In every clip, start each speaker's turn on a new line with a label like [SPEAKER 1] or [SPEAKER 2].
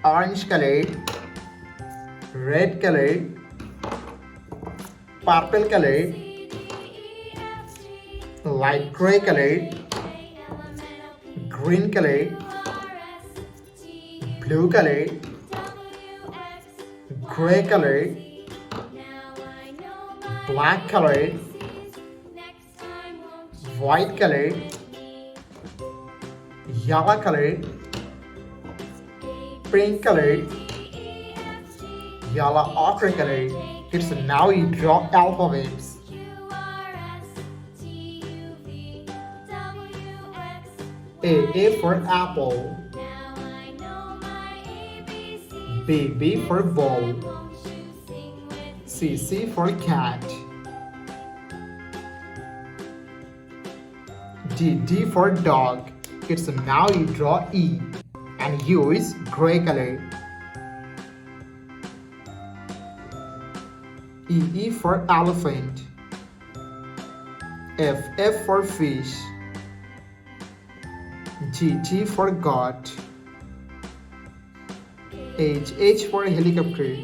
[SPEAKER 1] orange color, red color, purple color, light gray color, green color, blue color, gray color, black color, white color, yellow color, pink color, yellow ochre color. It's now you draw alphabets. A for apple, B for ball, C for cat, D for dog. It's now you draw E and U is gray color. E for elephant, F for fish, G for goat, H for helicopter,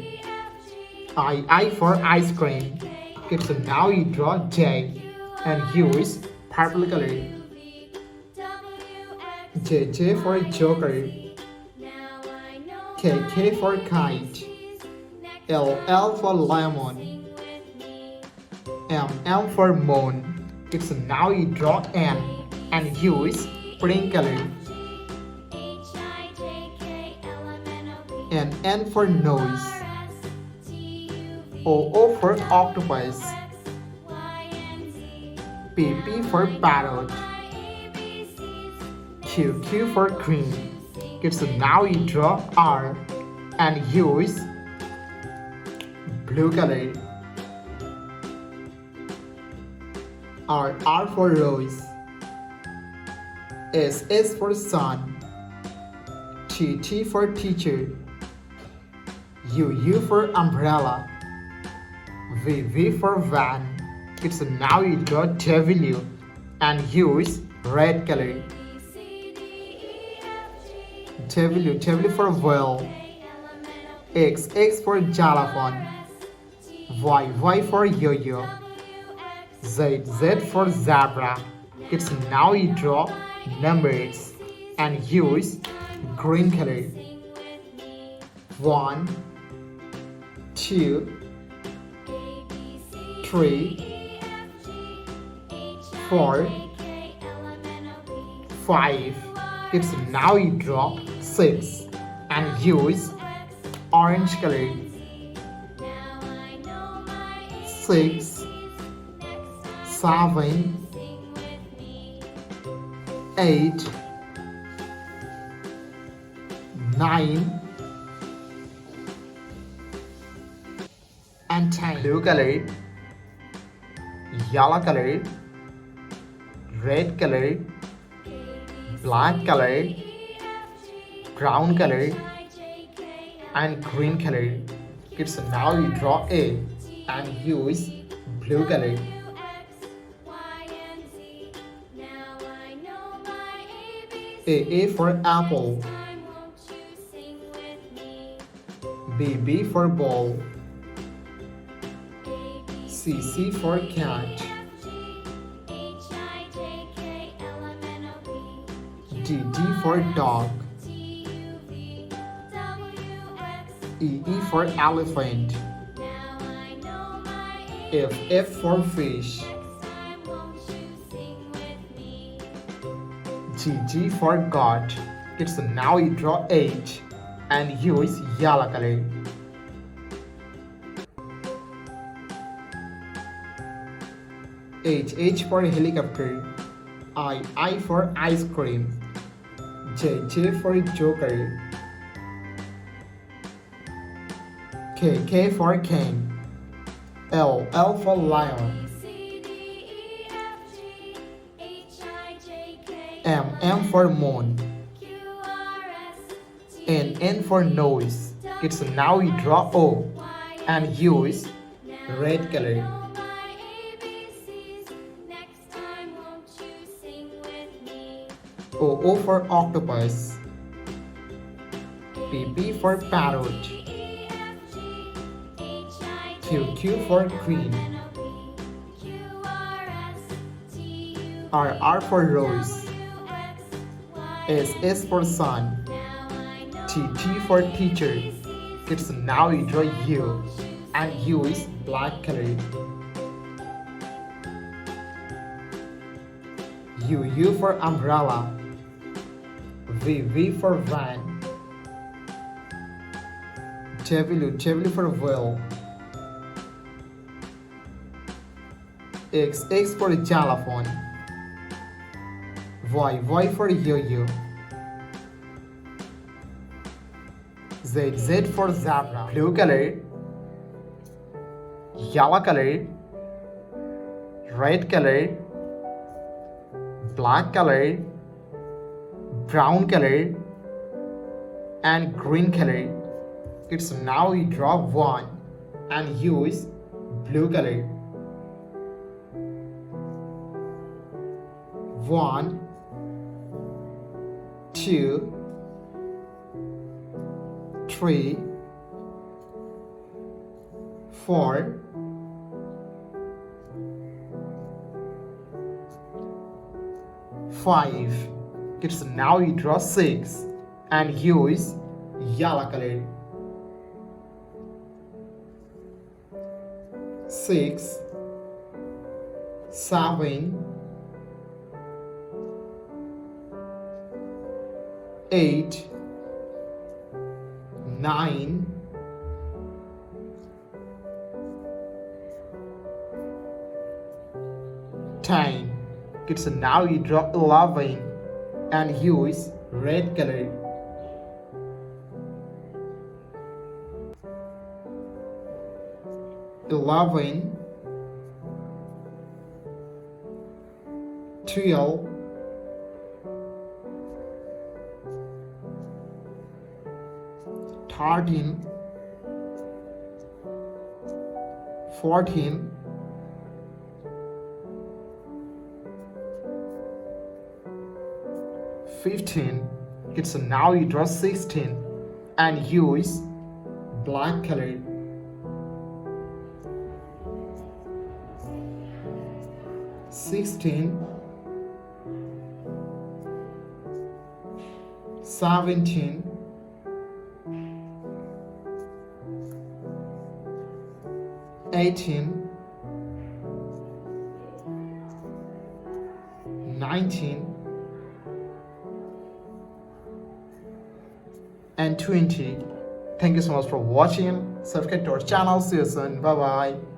[SPEAKER 1] I for ice cream. It's now you draw J and U is purple color. J for joker, K for kite, L for lemon, M for moon. It's now you draw N and U is pink color. And N for nose, O for octopus, P for parrot, Q for queen. It's now you draw R and U is blue color. R for rose, S for sun, T for teacher, U for umbrella, V for van. It's now you draw W and U is red color. W for whale, X for xylophone, Y for yo-yo, Z for zebra. It's now you draw numbers and U is green color. 1, 2, 3, 4, 5. It's now you draw 6 and U is orange color. 6, 7, 8, 9 and 10. Blue color, yellow color, red color, black color, brown color and green color. It's now you draw A and U is blue color. A for apple, B for ball, C for cat, D for dog, E for elephant, F for fish, G for goat. It's now you draw H and U is yellow color. H for helicopter, I for ice cream, J for joker, K for king, L for lion, M for moon, N for nose. It's now you draw O and U is red color. O for octopus, P for parrot. Q for queen. R for rose. S for sun. T for teacher. Kids, now you draw U, and U is black color. U for umbrella. V for van. W for wheel. X for xylophone. Y for yo-yo. Z for zebra. Blue color, yellow color, red color, black color, brown color, and green color. It's now you draw one and use blue color. 1, 2, 3, 4, 5. It's now you draw 6 and use yellow color. 6, 7, 8, 9, 10. Kids, now you draw 11 and use red color. 11, 12, 13, 14, 15. It's now you draw 16 and use black color. 16, 17, 18, 19, and 20. Thank you so much for watching. Subscribe to our channel. See you soon. Bye bye.